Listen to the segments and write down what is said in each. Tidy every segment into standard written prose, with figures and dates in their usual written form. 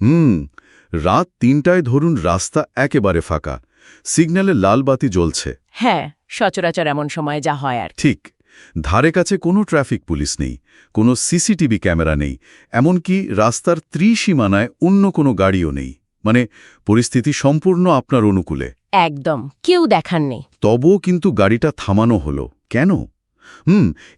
হুম, রাত ৩টায় ধরুন রাস্তা একেবারে ফাঁকা, সিগন্যালে লাল বাতি জ্বলছে। হ্যাঁ, সচরাচর এমন সময় যা হয় আর কি। ঠিক, ধারে কাছে কোনো ট্রাফিক পুলিশ নেই, কোনো সিসিটিভি ক্যামেরা নেই, এমনকি রাস্তার ত্রিসীমানায় অন্য কোনো গাড়িও নেই। মানে পরিস্থিতি সম্পূর্ণ আপনার অনুকূলে। একদম, কেউ দেখার নেই। তবুও কিন্তু গাড়িটা থামানো হলো কেন?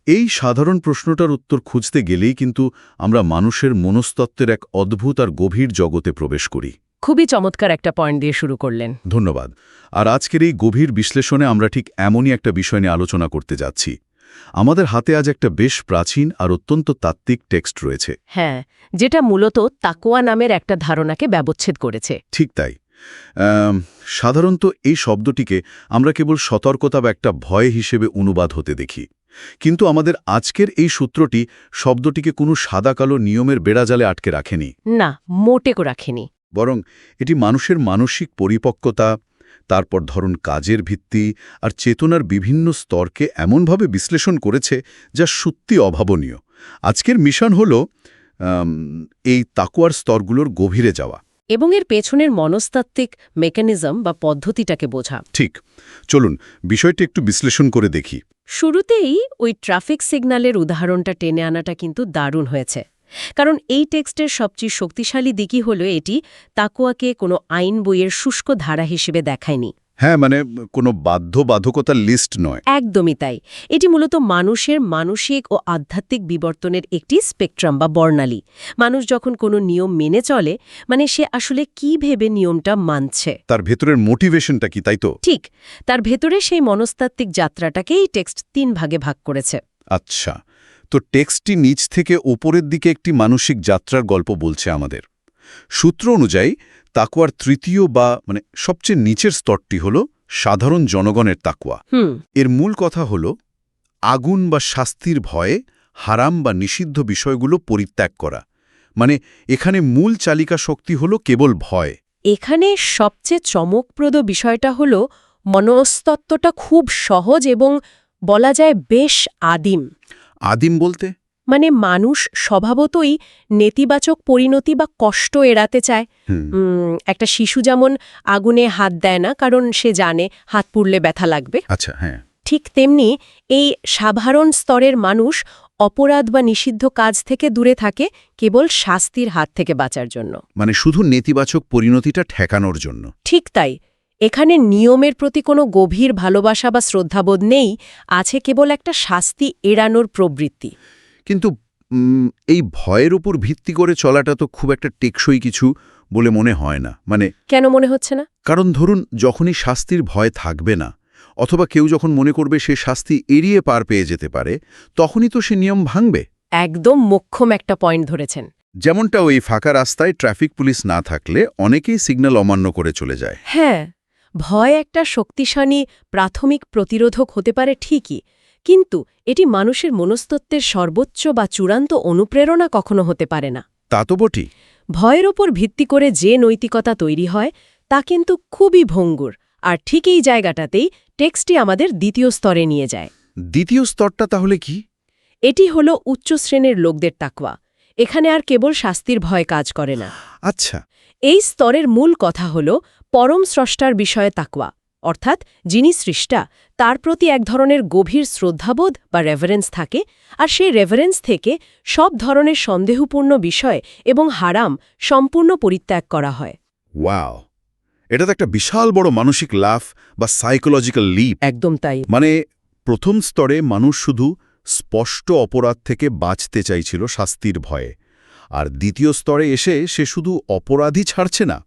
এই সাধারণ প্রশ্নটার উত্তর খুঁজতে গেলেই কিন্তু আমরা মানুষের মনস্তত্ত্বের এক অদ্ভুত আর গভীর জগতে প্রবেশ করি। খুবই চমৎকার একটা পয়েন্ট দিয়ে শুরু করলেন। ধন্যবাদ। আর আজকের এই গভীর বিশ্লেষণে আমরা ঠিক এমনই একটা বিষয় নিয়ে আলোচনা করতে যাচ্ছি। আমাদের হাতে আজ একটা বেশ প্রাচীন আর অত্যন্ত তাত্ত্বিক টেক্সট রয়েছে। হ্যাঁ, যেটা মূলত তাকওয়া নামের একটা ধারণাকে ব্যবচ্ছেদ করেছে। ঠিক তাই। সাধারণত এই শব্দটিকে আমরা কেবল সতর্কতা বা একটা ভয় হিসেবে অনুবাদ হতে দেখি, কিন্তু আমাদের আজকের এই সূত্রটি শব্দটিকে কোনো সাদা-কালো নিয়মের বেড়াজালে আটকে রাখেনি। না, মোটেও রাখেনি। বরং এটি মানুষের মানসিক পরিপক্কতা, তারপর ধরুন কাজের ভিত্তি আর চেতনার বিভিন্ন স্তরকে এমনভাবে বিশ্লেষণ করেছে যা সত্যি অভাবনীয়। আজকের মিশন হল এই তাকওয়ার স্তরগুলোর গভীরে যাওয়া এবং এর পেছনের মনস্তাত্ত্বিক মেকানিজম বা পদ্ধতিটাকে বোঝা। ঠিক, চলুন বিষয়টি একটু বিশ্লেষণ করে দেখি। শুরুতেই ওই ট্রাফিক সিগন্যালের উদাহরণটা টেনে আনাটা কিন্তু দারুণ হয়েছে, কারণ এই টেক্সটের সবচেয়ে শক্তিশালী দিকই হল এটি তাকওয়াকে কোনো আইন বইয়ের শুষ্ক ধারা হিসেবে দেখায়নি। হ্যাঁ, মানে কোনো বাধ্যবাধকতার লিস্ট নয়। একদমই তাই। এটি মূলত মানুষের মানসিক ও আধ্যাত্মিক বিবর্তনের একটি স্পেকট্রাম বা বর্ণালী। মানুষ যখন কোনো নিয়ম মেনে চলে, মানে সে আসলে কি ভেবে নিয়মটা মানছে, তার ভেতরের মোটিভেশনটা কি, তাই তো? ঠিক, তার ভেতরে সেই মনস্তাত্ত্বিক যাত্রাটাকে এই টেক্সট ৩ ভাগে ভাগ করেছে। আচ্ছা, তো টেক্সটটি নিচ থেকে ওপরের দিকে একটি মানসিক যাত্রার গল্প বলছে আমাদের। সূত্র অনুযায়ী তাকওয়ার তৃতীয় বা সবচেয়ে নিচের স্তরটি হল সাধারণ জনগণের তাকওয়া। এর মূল কথা হল আগুন বা শাস্তির ভয়ে হারাম বা নিষিদ্ধ বিষয়গুলো পরিত্যাগ করা। মানে এখানে মূল চালিকা শক্তি হল কেবল ভয়। এখানে সবচেয়ে চমকপ্রদ বিষয়টা হল মনস্তত্ত্বটা খুব সহজ এবং বলা যায় বেশ আদিম। আদিম বলতে? মানে মানুষ স্বভাবতই নেতিবাচক পরিণতি বা কষ্ট এড়াতে চায়। একটা শিশু যেমন আগুনে হাত দেয় না কারণ সে জানে হাত পুড়লে ব্যথা লাগবে। আচ্ছা, হ্যাঁ। ঠিক তেমনি এই সাধারণ স্তরের মানুষ অপরাধ বা নিষিদ্ধ কাজ থেকে দূরে থাকে কেবল শাস্তির হাত থেকে বাঁচার জন্য। মানে শুধু নেতিবাচক পরিণতিটা ঠেকানোর জন্য। ঠিক তাই। এখানে নিয়মের প্রতি কোনো গভীর ভালোবাসা বা শ্রদ্ধাবোধ নেই, আছে কেবল একটা শাস্তি এড়ানোর প্রবৃত্তি। কিন্তু এই ভয়ের উপর ভিত্তি করে চলাটা তো খুব একটা টেকসই কিছু বলে মনে হয় না। কেন মনে হচ্ছে না? কারণ ধরুন যখনই শাস্তির ভয় থাকবে না, অথবা কেউ যখন মনে করবে সে শাস্তি এড়িয়ে পার পেয়ে যেতে পারে, তখনই তো সে নিয়ম ভাঙবে। একদম মোক্ষম একটা পয়েন্ট ধরেছেন। যেমনটা ওই ফাঁকা রাস্তায় ট্রাফিক পুলিশ না থাকলে অনেকেই সিগন্যাল অমান্য করে চলে যায়। হ্যাঁ, ভয় একটা শক্তিশালী প্রাথমিক প্রতিরোধক হতে পারে ঠিকই, কিন্তু এটি মানুষের মনস্তত্ত্বের সর্বোচ্চ বা চূড়ান্ত অনুপ্রেরণা কখনো হতে পারে না। তা তো বটেই। ভয়ের ওপর ভিত্তি করে যে নৈতিকতা তৈরি হয় তা কিন্তু খুবই ভঙ্গুর, আর ঠিক এই জায়গাটাতেই টেক্সটটি আমাদের দ্বিতীয় স্তরে নিয়ে যায়। দ্বিতীয় স্তরটা তাহলে কি? এটি হলো উচ্চ শ্রেণীর লোকদের তাকওয়া। এখানে আর কেবল শাস্তির ভয় কাজ করে না। আচ্ছা। এই স্তরের মূল কথা হল পরম স্রষ্টার বিষয়ে তাকওয়া, অর্থাৎ যিনি সৃষ্টা তার প্রতি এক ধরনের গভীর শ্রদ্ধাবোধ বা রেভারেন্স থাকে, আর সেই রেভারেন্স থেকে সব ধরনের সন্দেহপূর্ণ বিষয় এবং হারাম সম্পূর্ণ পরিত্যাগ করা হয়। ওয়াও, এটা তো একটা বিশাল বড় মানসিক লাফ বা সাইকোলজিক্যাল লিপ। একদম তাই। মানে প্রথম স্তরে মানুষ শুধু স্পষ্ট অপরাধ থেকে বাঁচতে চাইছিল শাস্তির ভয়ে, আর দ্বিতীয় স্তরে এসে সে শুধু অপরাধই ছাড়ছে না,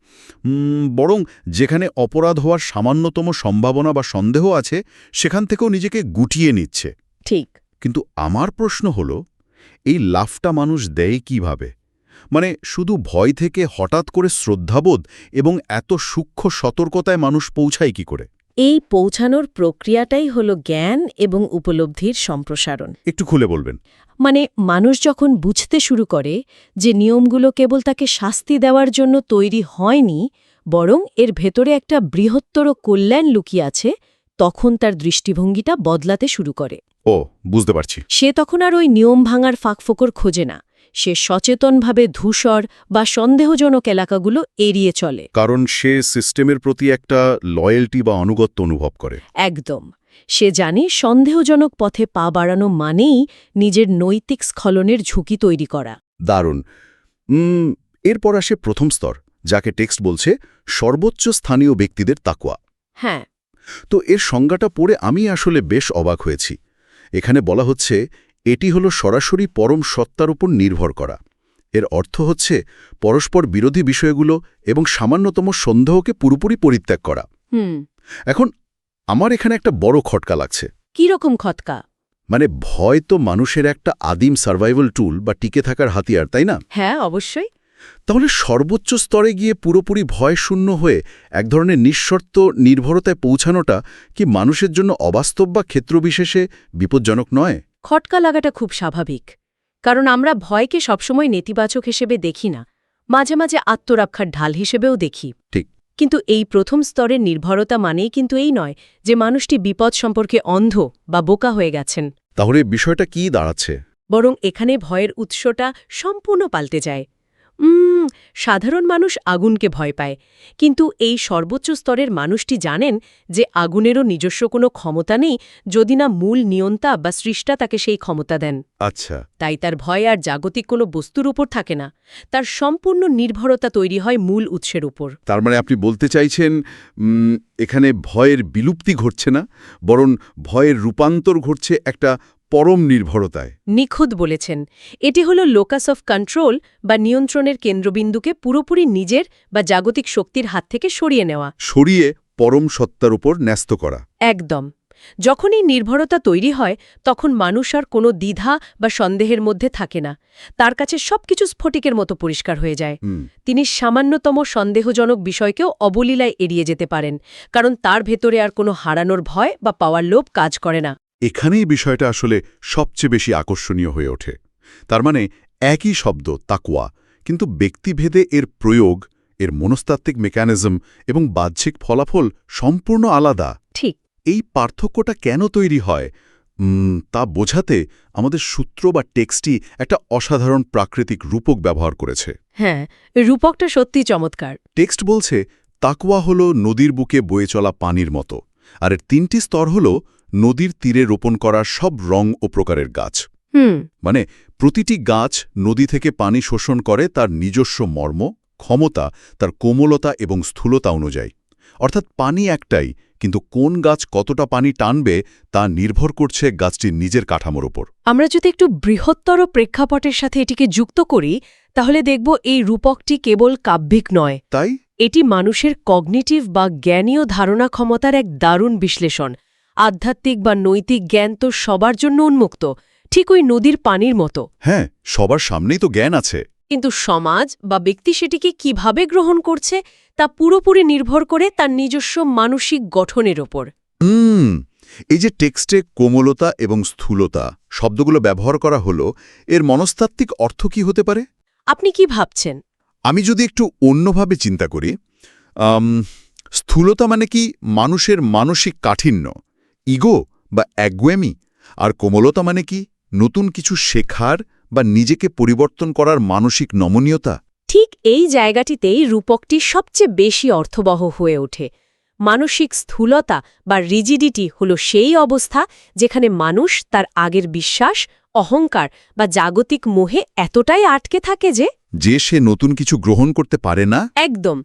বরং যেখানে অপরাধ হওয়ার সামান্যতম সম্ভাবনা বা সন্দেহ আছে সেখান থেকেও নিজেকে গুটিয়ে নিচ্ছে। ঠিক। কিন্তু আমার প্রশ্ন হল, এই লাফটা মানুষ দেয় কিভাবে? শুধু ভয় থেকে হঠাৎ করে শ্রদ্ধাবোধ এবং এত সূক্ষ্ম সতর্কতায় মানুষ পৌঁছায় কি করে? এই পৌঁছানোর প্রক্রিয়াটাই হলো জ্ঞান এবং উপলব্ধির সম্প্রসারণ। একটু খুলে বলবেন। মানুষ যখন বুঝতে শুরু করে যে নিয়মগুলো কেবল তাকে শাস্তি দেওয়ার জন্য তৈরি হয়নি, বরং এর ভেতরে একটা বৃহত্তর কল্যাণ লুকিয়ে আছে, তখন তার দৃষ্টিভঙ্গিটা বদলাতে শুরু করে। ও, বুঝতে পারছি। সে তখন আর ওই নিয়ম ভাঙার ফাঁকফোকর খোঁজে না, সে সচেতনভাবে ধূসর বা সন্দেহজনক এলাকাগুলো এড়িয়ে চলে। কারণ সে সিস্টেমের প্রতি একটা লয়্যালটি বা আনুগত্য অনুভব করে। একদম। সে জানে সন্দেহজনক পথে পা বাড়ানো মানেই নিজের নৈতিক স্খলনের ঝুঁকি তৈরি করা। দারুণ। এরপর আসে প্রথম স্তর, যাকে টেক্সট বলছে সর্বোচ্চ স্থানীয় ব্যক্তিদের তাকওয়া। হ্যাঁ, তো এর সংজ্ঞাটা পড়ে আমি আসলে বেশ অবাক হয়েছি। এখানে বলা হচ্ছে এটি হলো সরাসরি পরম সত্তার উপর নির্ভর করা। এর অর্থ হচ্ছে পরস্পর বিরোধী বিষয়গুলো এবং সামান্যতম সন্দেহকে পুরোপুরি পরিত্যাগ করা। এখন আমার এখানে একটা বড় খটকা লাগছে। কি রকম খটকা? মানে ভয় তো মানুষের একটা আদিম সার্ভাইভাল টুল বা টিকে থাকার হাতিয়ার, তাই না? হ্যাঁ, অবশ্যই। তাহলে সর্বোচ্চ স্তরে গিয়ে পুরোপুরি ভয়শূন্য হয়ে এক ধরনের নিঃশর্ত নির্ভরতায় পৌঁছানোটা কি মানুষের জন্য অবাস্তব বা ক্ষেত্রবিশেষে বিপজ্জনক নয়? খটকা লাগাটা খুব স্বাভাবিক, কারণ আমরা ভয়কে সবসময় নেতিবাচক হিসেবে দেখি না, মাঝে মাঝে আত্মরক্ষার ঢাল হিসেবেও দেখি। ঠিক। কিন্তু এই প্রথম স্তরের নির্ভরতা মানেই কিন্তু এই নয় যে মানুষটি বিপদ সম্পর্কে অন্ধ বা বোকা হয়ে গেছেন। তাহলে বিষয়টা কি দাঁড়াচ্ছে? বরং এখানে ভয়ের উৎসটা সম্পূর্ণ পাল্টে যায়। সাধারণ মানুষ আগুনকে ভয় পায়, কিন্তু এই সর্বোচ্চ স্তরের মানুষটি জানেন যে আগুনেরও নিজস্ব কোনো ক্ষমতা নেই যদি না মূল নিয়ন্তা বা সৃষ্টা তাকে সেই ক্ষমতা দেন। আচ্ছা। তাই তার ভয় আর জাগতিক কোনো বস্তুর উপর থাকে না, তার সম্পূর্ণ নির্ভরতা তৈরি হয় মূল উৎসের উপর। তার মানে আপনি বলতে চাইছেন এখানে ভয়ের বিলুপ্তি ঘটছে না, বরং ভয়ের রূপান্তর ঘটছে একটা পরম নির্ভরতায়। নিখুঁত বলেছেন। এটি হল লোকাস অফ কন্ট্রোল বা নিয়ন্ত্রণের কেন্দ্রবিন্দুকে পুরোপুরি নিজের বা জাগতিক শক্তির হাত থেকে সরিয়ে নেওয়া, সরিয়ে পরম সত্তার উপর ন্যস্ত করা। একদম। যখন এই নির্ভরতা তৈরি হয় তখন মানুষ আর কোনো দ্বিধা বা সন্দেহের মধ্যে থাকে না, তার কাছে সবকিছু স্ফটিকের মতো পরিষ্কার হয়ে যায়। তিনি সামান্যতম সন্দেহজনক বিষয়কেও অবলীলায় এড়িয়ে যেতে পারেন, কারণ তার ভেতরে আর কোনো হারানোর ভয় বা পাওয়ার লোভ কাজ করে না। এখানেই বিষয়টা আসলে সবচেয়ে বেশি আকর্ষণীয় হয়ে ওঠে। তার মানে একই শব্দ তাকওয়া, কিন্তু ব্যক্তিভেদে এর প্রয়োগ, এর মনস্তাত্ত্বিক মেকানিজম এবং বাহ্যিক ফলাফল সম্পূর্ণ আলাদা। ঠিক। এই পার্থক্যটা কেন তৈরি হয় তা বোঝাতে আমাদের সূত্র বা টেক্সটই একটা অসাধারণ প্রাকৃতিক রূপক ব্যবহার করেছে। হ্যাঁ, রূপকটা সত্যি চমৎকার। টেক্সট বলছে তাকওয়া হল নদীর বুকে বয়ে চলা পানির মতো, আর এর 3টি স্তর হল নদীর তীরে রোপণ করা সব রং ও প্রকারের গাছ। মানে প্রতিটি গাছ নদী থেকে পানি শোষণ করে তার নিজস্ব মর্ম, ক্ষমতা, তার কোমলতা এবং স্থূলতা অনুযায়ী। অর্থাৎ পানি একটাই, কিন্তু কোন গাছ কতটা পানি টানবে তা নির্ভর করছে গাছটির নিজের কাঠামোর উপর। আমরা যদি একটু বৃহত্তর প্রেক্ষাপটের সাথে এটিকে যুক্ত করি তাহলে দেখব এই রূপকটি কেবল কাব্যিক নয়, তাই এটি মানুষের কগনিটিভ বা জ্ঞানীয় ধারণা ক্ষমতার এক দারুণ বিশ্লেষণ। আধ্যাত্মিক বা নৈতিক জ্ঞান তো সবার জন্য উন্মুক্ত, ঠিক ওই নদীর পানির মতো। হ্যাঁ, সবার সামনেই তো জ্ঞান আছে, কিন্তু সমাজ বা ব্যক্তি সেটিকে কিভাবে গ্রহণ করছে তা পুরোপুরি নির্ভর করে তার নিজস্ব মানসিক গঠনের ওপর। এই যে টেক্সটে কোমলতা এবং স্থূলতা শব্দগুলো ব্যবহার করা হলো, এর মনস্তাত্ত্বিক অর্থ কি হতে পারে? আপনি কি ভাবছেন? আমি যদি একটু অন্যভাবে চিন্তা করি, স্থূলতা মানে কি মানুষের মানসিক কাঠিন্য, ইগো বা একগুয়েমি, আর কোমলতা মানে কি নতুন কিছু শেখার বা নিজেকে পরিবর্তন করার মানসিক নমনীয়তা। ঠিক এই জায়গাটিতেই রূপকটি সবচেয়ে বেশি অর্থবহ হয়ে ওঠে। মানসিক স্থূলতা বা রিজিডিটি হল সেই অবস্থা যেখানে মানুষ তার আগের বিশ্বাস, অহংকার বা জাগতিক মোহে এতটাই আটকে থাকে যে সে নতুন কিছু গ্রহণ করতে পারে না। একদম।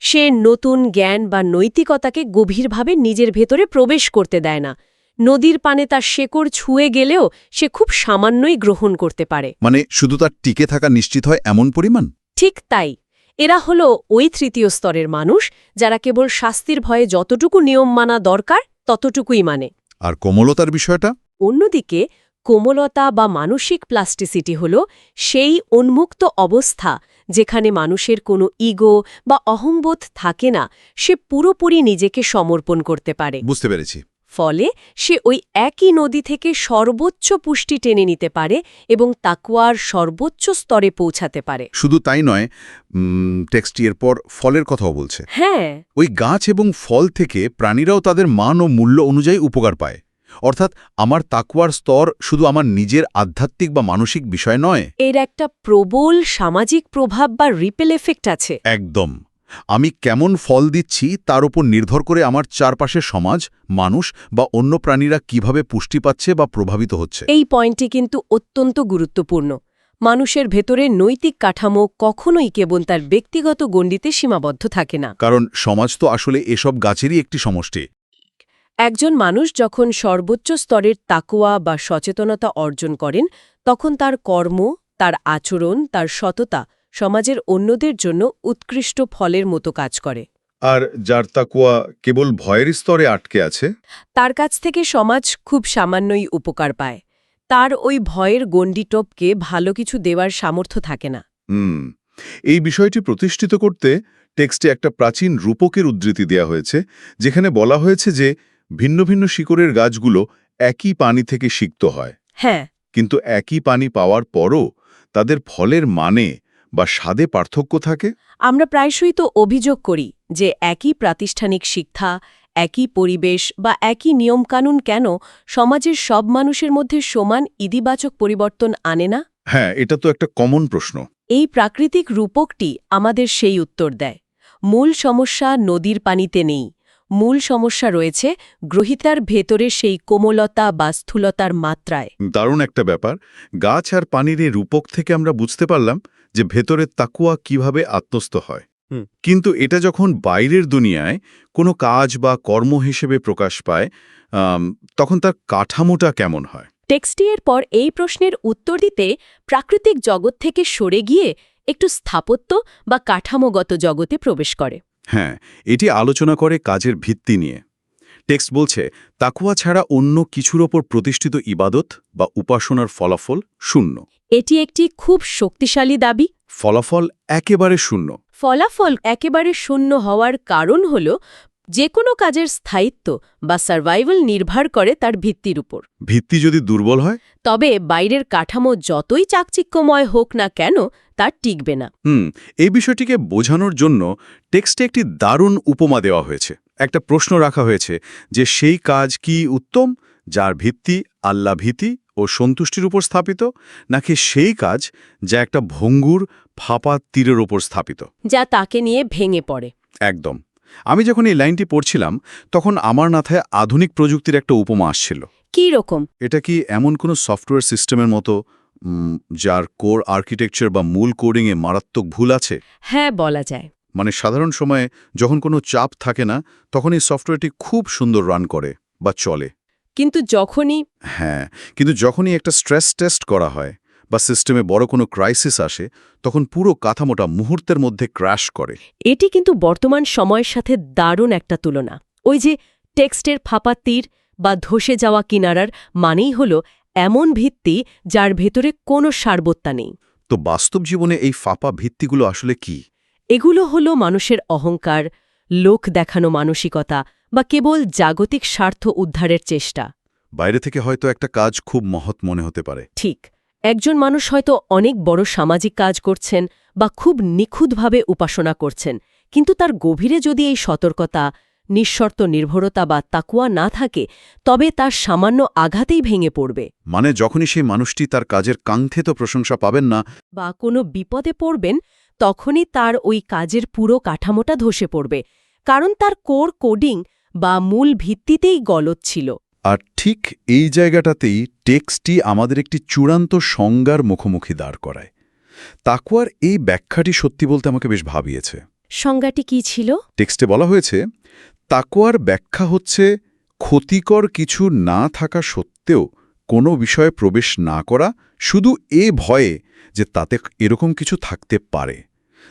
সে নতুন জ্ঞান বা নৈতিকতাকে গভীরভাবে নিজের ভেতরে প্রবেশ করতে দেয় না। নদীর পানে তার শেকড় ছুঁয়ে গেলেও সে খুব সামান্যই গ্রহণ করতে পারে। মানে শুধু তার টিকে থাকা নিশ্চিত হয় এমন পরিমাণ? ঠিক তাই। এরা হল ওই তৃতীয় স্তরের মানুষ যারা কেবল শাস্তির ভয়ে যতটুকু নিয়ম মানা দরকার ততটুকুই মানে। আর কোমলতার বিষয়টা? অন্যদিকে কোমলতা বা মানসিক প্লাস্টিসিটি হল সেই উন্মুক্ত অবস্থা যেখানে মানুষের কোনো ইগো বা অহংবোধ থাকে না, সে পুরোপুরি নিজেকে সমর্পণ করতে পারে। বুঝতে পেরেছি। ফলে সে ওই একই নদী থেকে সর্বোচ্চ পুষ্টি টেনে নিতে পারে এবং তাকওয়ার সর্বোচ্চ স্তরে পৌঁছাতে পারে। শুধু তাই নয়, টেক্সটটি এরপর ফলের কথাও বলছে। হ্যাঁ, ওই গাছ এবং ফল থেকে প্রাণীরাও তাদের মান ও মূল্য অনুযায়ী উপকার পায়। অর্থাৎ আমার তাকওয়ার স্তর শুধু আমার নিজের আধ্যাত্মিক বা মানসিক বিষয় নয়। এর একটা প্রবল সামাজিক প্রভাব বা রিপেল এফেক্ট আছে। একদম। আমি কেমন ফল দিচ্ছি তার উপর নির্ভর করে আমার চারপাশের সমাজ, মানুষ বা অন্য প্রাণীরা কিভাবে পুষ্টি পাচ্ছে বা প্রভাবিত হচ্ছে। এই পয়েন্টটি কিন্তু অত্যন্ত গুরুত্বপূর্ণ। মানুষের ভেতরে নৈতিক কাঠামো কখনোই কেবল তার ব্যক্তিগত গণ্ডিতে সীমাবদ্ধ থাকে না। কারণ সমাজ তো আসলে এসব গাছেরই একটি সমষ্টি। একজন মানুষ যখন সর্বোচ্চ স্তরের তাকওয়া বা সচেতনতা অর্জন করেন, তখন তার কর্ম, তার আচরণ, তার সততা সমাজের অন্যদের জন্য উৎকৃষ্ট ফলের মতো কাজ করে। আর যার তাকওয়া কেবল ভয়ের স্তরে আটকে আছে, তার কাছ থেকে সমাজ খুব সামান্যই উপকার পায়। তার ওই ভয়ের গণ্ডিটপকে ভালো কিছু দেওয়ার সামর্থ্য থাকে না। এই বিষয়টি প্রতিষ্ঠিত করতে টেক্সটে একটা প্রাচীন রূপকের উদ্ধৃতি দেওয়া হয়েছে, যেখানে বলা হয়েছে যে ভিন্ন ভিন্ন শিকড়ের গাছগুলো একই পানি থেকে সিক্ত হয়, হ্যাঁ, কিন্তু একই পানি পাওয়ার পরও তাদের ফলের মানে বা স্বাদে পার্থক্য থাকে। আমরা প্রায়শই তো অভিযোগ করি যে একই প্রাতিষ্ঠানিক শিক্ষা, একই পরিবেশ বা একই নিয়মকানুন কেন সমাজের সব মানুষের মধ্যে সমান ইতিবাচক পরিবর্তন আনে না। হ্যাঁ, এটা তো একটা কমন প্রশ্ন। এই প্রাকৃতিক রূপকটি আমাদের সেই উত্তর দেয়। মূল সমস্যা নদীর পানিতে নেই। মূল সমস্যা রয়েছে গ্রহিতার ভেতরে সেই কোমলতা বা স্থূলতার মাত্রায়। দারুণ একটা ব্যাপার। গাছ আর পানির এই রূপক থেকে আমরা বুঝতে পারলাম যে ভেতরের তাকুয়া কিভাবে আত্মস্থ হয়। কিন্তু এটা যখন বাইরের দুনিয়ায় কোনো কাজ বা কর্ম হিসেবে প্রকাশ পায়, তখন তার কাঠামোটা কেমন হয়? টেক্সটি এর পর এই প্রশ্নের উত্তর দিতে প্রাকৃতিক জগৎ থেকে সরে গিয়ে একটু স্থাপত্য বা কাঠামোগত জগতে প্রবেশ করে। হ্যাঁ, এটি আলোচনা করে কাজের ভিত্তি নিয়ে। টেক্সট বলছে তাকুয়া ছাড়া অন্য কিছুর ওপর প্রতিষ্ঠিত ইবাদত বা উপাসনার ফলাফল শূন্য। এটি একটি খুব শক্তিশালী দাবি। ফলাফল একেবারে শূন্য। ফলাফল একেবারে শূন্য হওয়ার কারণ হল যে কোনো কাজের স্থায়িত্ব বা সার্ভাইভাল নির্ভর করে তার ভিত্তির উপর। ভিত্তি যদি দুর্বল হয়, তবে বাইরের কাঠামো যতই চাকচিক্যময় হোক না কেন তার টিকবে না। এই বিষয়টিকে বোঝানোর জন্য টেক্সটে একটি দারুণ উপমা দেওয়া হয়েছে। একটা প্রশ্ন রাখা হয়েছে যে সেই কাজ কি উত্তম, যার ভিত্তি আল্লাহ ভীতি ও সন্তুষ্টির উপর স্থাপিত, নাকি সেই কাজ যা একটা ভঙ্গুর ফাঁপা তীরের ওপর স্থাপিত, যা তাকে নিয়ে ভেঙে পড়ে। একদম। আমি যখন এই লাইনটি পড়ছিলাম তখন আমার মাথায় আধুনিক প্রযুক্তির একটা উপমা আসছিল। কী রকম? এটা কি এমন কোনো সফটওয়্যার সিস্টেমের মতো যার কোর আর্কিটেকচার বা মূল কোডিংয়ে মারাত্মক ভুল আছে? হ্যাঁ, বলা যায়। মানে সাধারণ সময়ে যখন কোনো চাপ থাকে না, তখন এই সফটওয়্যারটি খুব সুন্দর রান করে বা চলে। কিন্তু যখনই একটা স্ট্রেস টেস্ট করা হয় বা সিস্টেমে বড় কোনো ক্রাইসিস আসে, তখন পুরো কাঠামোটা মুহূর্তের মধ্যে ক্র্যাশ করে। এটি কিন্তু বর্তমান সময়ের সাথে দারুণ একটা তুলনা। ওই যে টেক্সটের ফাঁপা তীর বা ধসে যাওয়া কিনারার মানেই হল এমন ভিত্তি যার ভেতরে কোনো সারবত্তা নেই। তো বাস্তব জীবনে এই ফাঁপা ভিত্তিগুলো আসলে কি? এগুলো হল মানুষের অহংকার, লোক দেখানো মানসিকতা বা কেবল জাগতিক স্বার্থ উদ্ধারের চেষ্টা। বাইরে থেকে হয়তো একটা কাজ খুব মহৎ মনে হতে পারে। ঠিক, একজন মানুষ হয়তো অনেক বড় সামাজিক কাজ করছেন বা খুব নিখুঁতভাবে উপাসনা করছেন, কিন্তু তার গভীরে যদি এই সতর্কতা, নিঃশর্ত নির্ভরতা বা তাকুয়া না থাকে, তবে তার সামান্য আঘাতেই ভেঙে পড়বে। মানে যখনই সেই মানুষটি তার কাজের কাঙ্ক্ষিত প্রশংসা পাবেন না বা কোনো বিপদে পড়বেন, তখনই তার ওই কাজের পুরো কাঠামোটা ধসে পড়বে, কারণ তার কোর কোডিং বা মূল ভিত্তিতেই গলদ ছিল। আর ঠিক এই জায়গাটাতেই টেক্সটটি আমাদের একটি চূড়ান্ত সংজ্ঞার মুখোমুখি দাঁড় করায়। তাকওয়ার এই ব্যাখ্যাটি সত্যি বলতে আমাকে বেশ ভাবিয়েছে। সংজ্ঞাটি কি ছিল? টেক্সটে বলা হয়েছে, তাকওয়ার ব্যাখ্যা হচ্ছে ক্ষতিকর কিছু না থাকা সত্ত্বেও কোনো বিষয়ে প্রবেশ না করা, শুধু এ ভয়ে যে তাতে এরকম কিছু থাকতে পারে।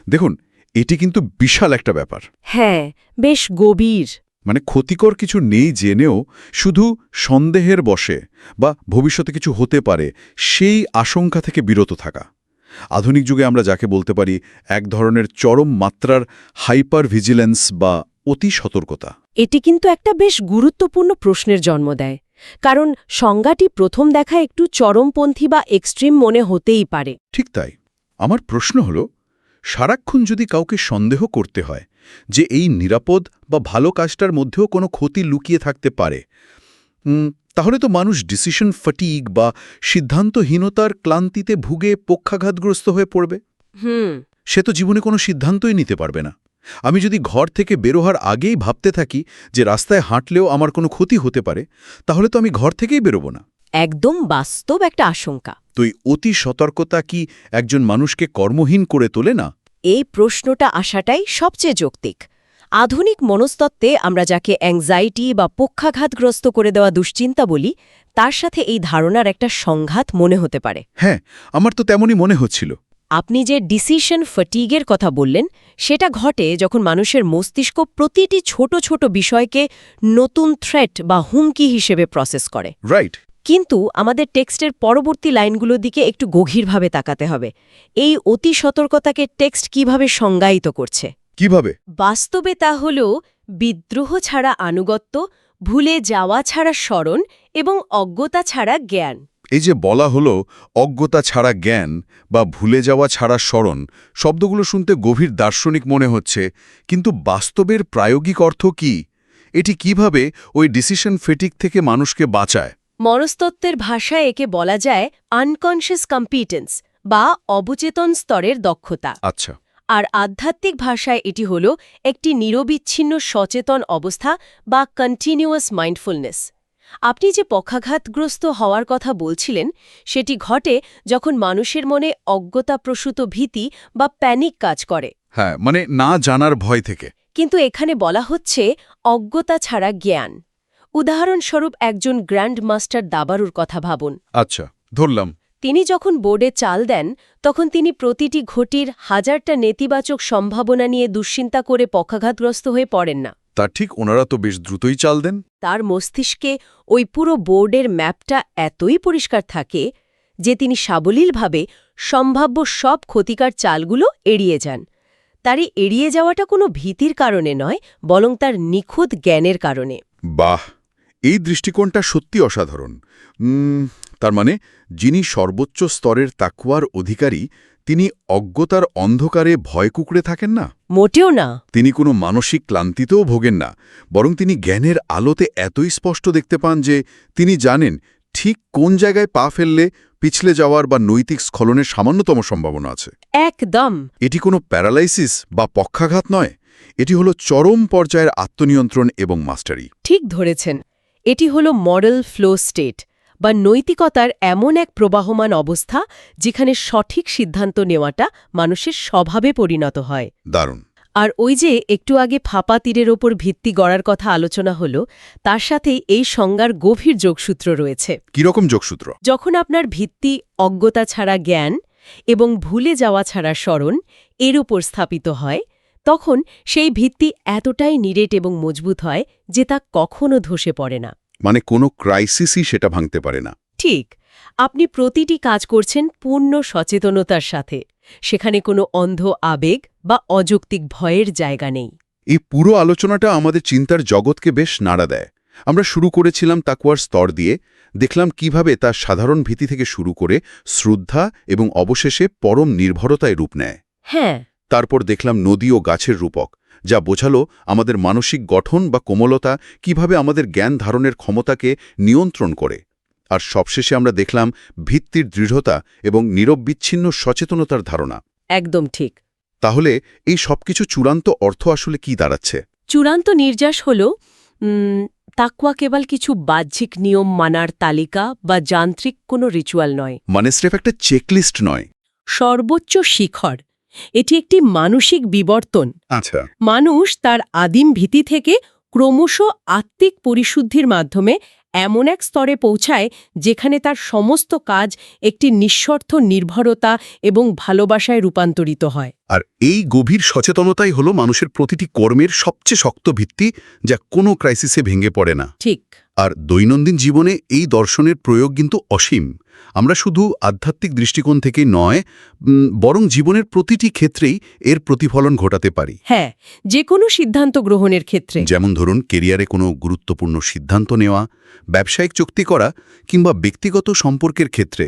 দেখুন, এটি কিন্তু বিশাল একটা ব্যাপার। হ্যাঁ, বেশ গভীর। মানে ক্ষতিকর কিছু নেই জেনেও শুধু সন্দেহের বশে বা ভবিষ্যতে কিছু হতে পারে সেই আশঙ্কা থেকে বিরত থাকা। আধুনিক যুগে আমরা যাকে বলতে পারি এক ধরনের চরম মাত্রার হাইপার ভিজিলেন্স বা অতি সতর্কতা। এটি কিন্তু একটা বেশ গুরুত্বপূর্ণ প্রশ্নের জন্ম দেয়, কারণ সংজ্ঞাটি প্রথম দেখা একটু চরমপন্থী বা এক্সট্রিম মনে হতেই পারে। ঠিক তাই। আমার প্রশ্ন হল, সারাক্ষণ যদি কাউকে সন্দেহ করতে হয় যে এই নিরাপদ বা ভালো কাজটার মধ্যেও কোনো ক্ষতি লুকিয়ে থাকতে পারে, তাহলে তো মানুষ ডিসিশন ফটিগ বা সিদ্ধান্তহীনতার ক্লান্তিতে ভুগে পক্ষাঘাতগ্রস্ত হয়ে পড়বে। সে তো জীবনে কোনো সিদ্ধান্তই নিতে পারবে না। আমি যদি ঘর থেকে বেরোহার আগেই ভাবতে থাকি যে রাস্তায় হাঁটলেও আমার কোনো ক্ষতি হতে পারে, তাহলে তো আমি ঘর থেকেই বেরোবো না। একদম বাস্তব একটা আশঙ্কা। তো এই অতি সতর্কতা কি একজন মানুষকে কর্মহীন করে তোলে না? এই প্রশ্নটা আসাটাই সবচেয়ে যৌক্তিক। আধুনিক মনস্তত্ত্বে আমরা যাকে অ্যাংজাইটি বা পক্ষাঘাতগ্রস্ত করে দেওয়া দুশ্চিন্তা বলি, তার সাথে এই ধারণার একটা সংঘাত মনে হতে পারে। হ্যাঁ, আমার তো তেমনই মনে হচ্ছিল। আপনি যে ডিসিশন ফটিগের কথা বললেন, সেটা ঘটে যখন মানুষের মস্তিষ্ক প্রতিটি ছোট ছোট বিষয়কে নতুন থ্রেট বা হুমকি হিসেবে প্রসেস করে। রাইট। কিন্তু আমাদের টেক্সটের পরবর্তী লাইনগুলোর দিকে একটু গভীরভাবে তাকাতে হবে। এই অতি সতর্কতাকে টেক্সট কিভাবে সংজ্ঞায়িত করছে? কিভাবে? বাস্তবে তা হল বিদ্রোহ ছাড়া আনুগত্য, ভুলে যাওয়া ছাড়া স্মরণ এবং অজ্ঞতা ছাড়া জ্ঞান। এই যে বলা হলো অজ্ঞতা ছাড়া জ্ঞান বা ভুলে যাওয়া ছাড়া স্মরণ, শব্দগুলো শুনতে গভীর দার্শনিক মনে হচ্ছে, কিন্তু বাস্তবের প্রায়োগিক অর্থ কি? এটি কিভাবে ওই ডিসিশন ফেটিক থেকে মানুষকে বাঁচায়? মনস্তত্ত্বের ভাষায় একে বলা যায় আনকনশিয়াস কম্পিটেন্স বা অবচেতন স্তরের দক্ষতা। আচ্ছা। আর আধ্যাত্মিক ভাষায় এটি হল একটি নিরবিচ্ছিন্ন সচেতন অবস্থা বা কন্টিনিউয়াস মাইন্ডফুলনেস। আপনি যে পক্ষাঘাতগ্রস্ত হওয়ার কথা বলছিলেন, সেটি ঘটে যখন মানুষের মনে অজ্ঞতাপ্রসূত ভীতি বা প্যানিক কাজ করে। হ্যাঁ, মানে না জানার ভয় থেকে। কিন্তু এখানে বলা হচ্ছে অজ্ঞতা ছাড়া জ্ঞান। উদাহরণস্বরূপ একজন গ্র্যান্ড মাস্টার দাবারুর কথা ভাবুন। আচ্ছা, ধরলাম। তিনি যখন বোর্ডে চাল দেন, তখন তিনি প্রতিটি ঘটির হাজারটা নেতিবাচক সম্ভাবনা নিয়ে দুশ্চিন্তা করে পক্ষাঘাতগ্রস্ত হয়ে পড়েন না। তা ঠিক, ওনারা তো বেশ দ্রুতই চাল দেন। তার মস্তিষ্কে ওই পুরো বোর্ডের ম্যাপটা এতই পরিষ্কার থাকে যে তিনি সাবলীলভাবে সম্ভাব্য সব ক্ষতিকর চালগুলো এড়িয়ে যান। তার এই এড়িয়ে যাওয়াটা কোনো ভীতির কারণে নয়, বরং তার নিখুঁত জ্ঞানের কারণে। বাহ, এই দৃষ্টিকোণটা সত্যি অসাধারণ। তার মানে যিনি সর্বোচ্চ স্তরের তাকওয়ার অধিকারী, তিনি অজ্ঞতার অন্ধকারে ভয় কুঁকড়ে থাকেন না। মোটেও না। তিনি কোনো মানসিক ক্লান্তিতেও ভোগেন না, বরং তিনি জ্ঞানের আলোতে এতই স্পষ্ট দেখতে পান যে তিনি জানেন ঠিক কোন জায়গায় পা ফেললে পিছলে যাওয়ার বা নৈতিক স্খলনের সামান্যতম সম্ভাবনা আছে। একদম। এটি কোনো প্যারালাইসিস বা পক্ষাঘাত নয়, এটি হলো চরম পর্যায়ের আত্মনিয়ন্ত্রণ এবং মাস্টারি। ঠিক ধরেছেন। এটি হল মরাল ফ্লো স্টেট বা নৈতিকতার এমন এক প্রবাহমান অবস্থা যেখানে সঠিক সিদ্ধান্ত নেওয়াটা মানুষের স্বভাবে পরিণত হয়। দারুণ। আর ওই যে একটু আগে ফাঁপা তীরের ওপর ভিত্তি গড়ার কথা আলোচনা হলো, তার সাথেই এই সংজ্ঞার গভীর যোগসূত্র রয়েছে। কিরকম যোগসূত্র? যখন আপনার ভিত্তি অজ্ঞতা ছাড়া জ্ঞান এবং ভুলে যাওয়া ছাড়া স্মরণ এর উপর স্থাপিত হয়, তখন সেই ভিত্তি এতটাই নিরেট এবং মজবুত হয় যে তা কখনো ধসে পড়ে না। মানে কোনো ক্রাইসিসই সেটা ভাঙতে পারে না। ঠিক। আপনি প্রতিটি কাজ করছেন পূর্ণ সচেতনতার সাথে। সেখানে কোনো অন্ধ আবেগ বা অযৌক্তিক ভয়ের জায়গা নেই। এই পুরো আলোচনাটা আমাদের চিন্তার জগৎকে বেশ নাড়া দেয়। আমরা শুরু করেছিলাম তাকওয়ার স্তর দিয়ে, দেখলাম কিভাবে তা সাধারণ ভীতি থেকে শুরু করে শ্রদ্ধা এবং অবশেষে পরম নির্ভরতায় রূপ নেয়। হ্যাঁ। তারপর দেখলাম নদী ও গাছের রূপক, যা বোঝালো আমাদের মানসিক গঠন বা কোমলতা কিভাবে আমাদের জ্ঞান ধারণের ক্ষমতাকে নিয়ন্ত্রণ করে। আর সবশেষে আমরা দেখলাম ভিত্তির দৃঢ়তা এবং নিরববিচ্ছিন্ন সচেতনতার ধারণা। একদম ঠিক। তাহলে এই সবকিছু চূড়ান্ত অর্থ আসলে কি দাঁড়াচ্ছে? চূড়ান্ত নির্যাস হল তাকওয়া কেবল কিছু বাহ্যিক নিয়ম মানার তালিকা বা যান্ত্রিক কোনো রিচুয়াল নয়। মানে স্রেফ একটা চেকলিস্ট নয়। সর্বোচ্চ শিখর। এটি একটি মানসিক বিবর্তন। আচ্ছা। মানুষ তার আদিম ভীতি থেকে ক্রমশ আত্মিক পরিশুদ্ধির মাধ্যমে এমন এক স্তরে পৌঁছায় যেখানে তার সমস্ত কাজ একটি নিঃশর্ত নির্ভরতা এবং ভালোবাসায় রূপান্তরিত হয়। আর এই গভীর সচেতনতাই হলো মানুষের প্রতিটি কর্মের সবচেয়ে শক্ত ভিত্তি, যা কোনো ক্রাইসিসে ভেঙে পড়ে না। ঠিক। আর দৈনন্দিন জীবনে এই দর্শনের প্রয়োগ কিন্তু অসীম। আমরা শুধু আধ্যাত্মিক দৃষ্টিকোণ থেকে নয়, বরং জীবনের প্রতিটি ক্ষেত্রেই এর প্রতিফলন ঘটাতে পারি। হ্যাঁ, যে কোনো সিদ্ধান্ত গ্রহণের ক্ষেত্রে। যেমন ধরুন কেরিয়ারে কোনো গুরুত্বপূর্ণ সিদ্ধান্ত নেওয়া, ব্যবসায়িক চুক্তি করা কিংবা ব্যক্তিগত সম্পর্কের ক্ষেত্রে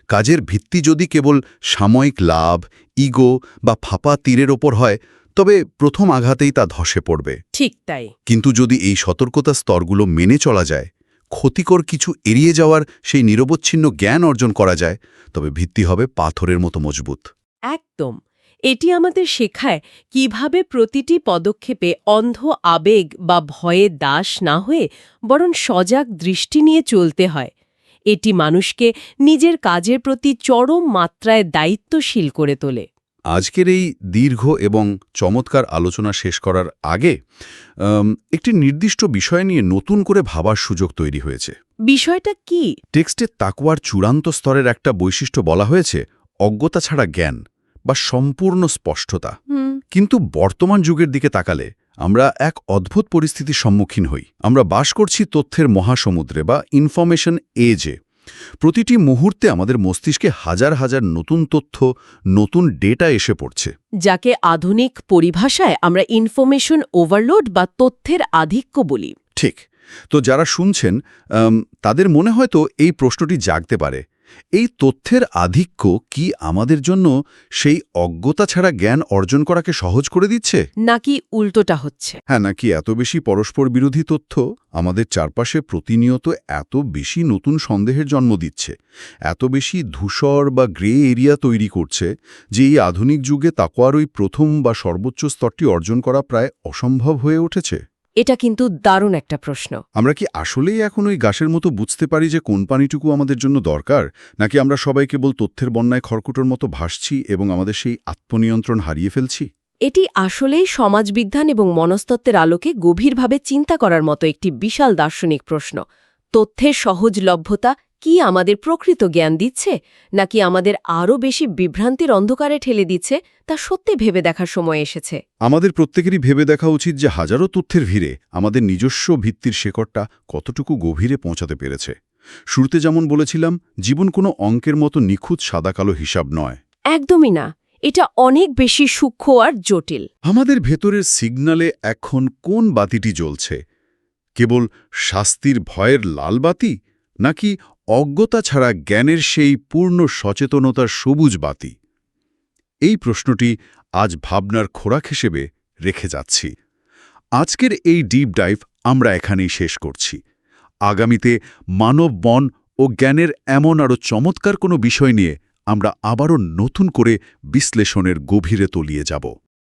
কাজের ভিত্তি যদি কেবল সাময়িক লাভ, ইগো বা ফাঁপা তীরের ওপর হয়, তবে প্রথম আঘাতেই তা ধসে পড়বে। ঠিক তাই। কিন্তু যদি এই সতর্কতা স্তরগুলো মেনে চলা যায়, ক্ষতিকর কিছু এড়িয়ে যাওয়ার সেই নিরবচ্ছিন্ন জ্ঞান অর্জন করা যায়, তবে ভিত্তি হবে পাথরের মতো মজবুত। একদম। এটি আমাদের শেখায় কিভাবে প্রতিটি পদক্ষেপে অন্ধ আবেগ বা ভয়ে দাস না হয়ে বরং সজাগ দৃষ্টি নিয়ে চলতে হয়। এটি মানুষকে নিজের কাজের প্রতি চরম মাত্রায় দায়িত্বশীল করে তোলে। আজকের এই দীর্ঘ এবং চমৎকার আলোচনা শেষ করার আগে একটি নির্দিষ্ট বিষয় নিয়ে নতুন করে ভাবার সুযোগ তৈরি হয়েছে। বিষয়টা কি? টেক্সটে তাকওয়ার চূড়ান্ত স্তরের একটা বৈশিষ্ট্য বলা হয়েছে অজ্ঞতা ছাড়া জ্ঞান বা সম্পূর্ণ স্পষ্টতা। কিন্তু বর্তমান যুগের দিকে তাকালে আমরা এক অদ্ভুত পরিস্থিতির সম্মুখীন হই। আমরা বাস করছি তথ্যের মহাসমুদ্রে বা ইনফরমেশন এজে। প্রতিটি মুহূর্তে আমাদের মস্তিষ্কে হাজার হাজার নতুন তথ্য, নতুন ডেটা এসে পড়ছে। যাকে আধুনিক পরিভাষায় আমরা ইনফরমেশন ওভারলোড বা তথ্যের আধিক্য বলি। ঠিক। তো যারা শুনছেন তাদের মনে হয়তো এই প্রশ্নটি জাগতে পারে, এই তথ্যের আধিক্য কি আমাদের জন্য সেই অজ্ঞতা ছাড়া জ্ঞান অর্জন করাকে সহজ করে দিচ্ছে, নাকি উল্টোটা হচ্ছে? হ্যাঁ, নাকি এত বেশি পরস্পর বিরোধী তথ্য আমাদের চারপাশে প্রতিনিয়ত এত বেশি নতুন সন্দেহের জন্ম দিচ্ছে, এত বেশি ধূসর বা গ্রে এরিয়া তৈরি করছে যে এই আধুনিক যুগে তাকওয়ার ওই প্রথম বা সর্বোচ্চ স্তরটি অর্জন করা প্রায় অসম্ভব হয়ে উঠেছে? এটা কিন্তু দারুণ একটা প্রশ্ন। আমরা কি আসলেই এখন ওই গাছের মতো বুঝতে পারি যে কোন পানিটুকু আমাদের জন্য দরকার, নাকি আমরা সবাই কেবল তথ্যের বন্যায় খড়কুটোর মতো ভাসছি এবং আমাদের সেই আত্মনিয়ন্ত্রণ হারিয়ে ফেলছি? এটি আসলেই সমাজবিজ্ঞান এবং মনস্তত্ত্বের আলোকে গভীরভাবে চিন্তা করার মতো একটি বিশাল দার্শনিক প্রশ্ন। তথ্যের সহজলভ্যতা কি আমাদের প্রকৃত জ্ঞান দিচ্ছে, নাকি আমাদের আরও বেশি বিভ্রান্তির অন্ধকারে ঠেলে দিচ্ছে, তা সত্যি ভেবে দেখার সময় এসেছে। আমাদের প্রত্যেকেরই ভেবে দেখা উচিত যে হাজারো তথ্যের ভিড়ে আমাদের নিজস্ব ভিত্তির শেকড়টা কতটুকু গভীরে পৌঁছাতে পেরেছে। শুরুতে যেমন বলেছিলাম, জীবন কোনো অঙ্কের মতো নিখুঁত সাদাকালো হিসাব নয়। একদমই না, এটা অনেক বেশি সূক্ষ্ম আর জটিল। আমাদের ভেতরের সিগন্যালে এখন কোন বাতিটি জ্বলছে? কেবল শাস্তির ভয়ের লাল বাতি, নাকি অজ্ঞতা ছাড়া জ্ঞানের সেই পূর্ণ সচেতনতার সবুজ বাতি? এই প্রশ্নটি আজ ভাবনার খোরাক হিসেবে রেখে যাচ্ছি। আজকের এই ডিপ ডাইভ আমরা এখানেই শেষ করছি। আগামীতে মানব মন ও জ্ঞানের এমন আরও চমৎকার কোনো বিষয় নিয়ে আমরা আবারও নতুন করে বিশ্লেষণের গভীরে তলিয়ে যাব।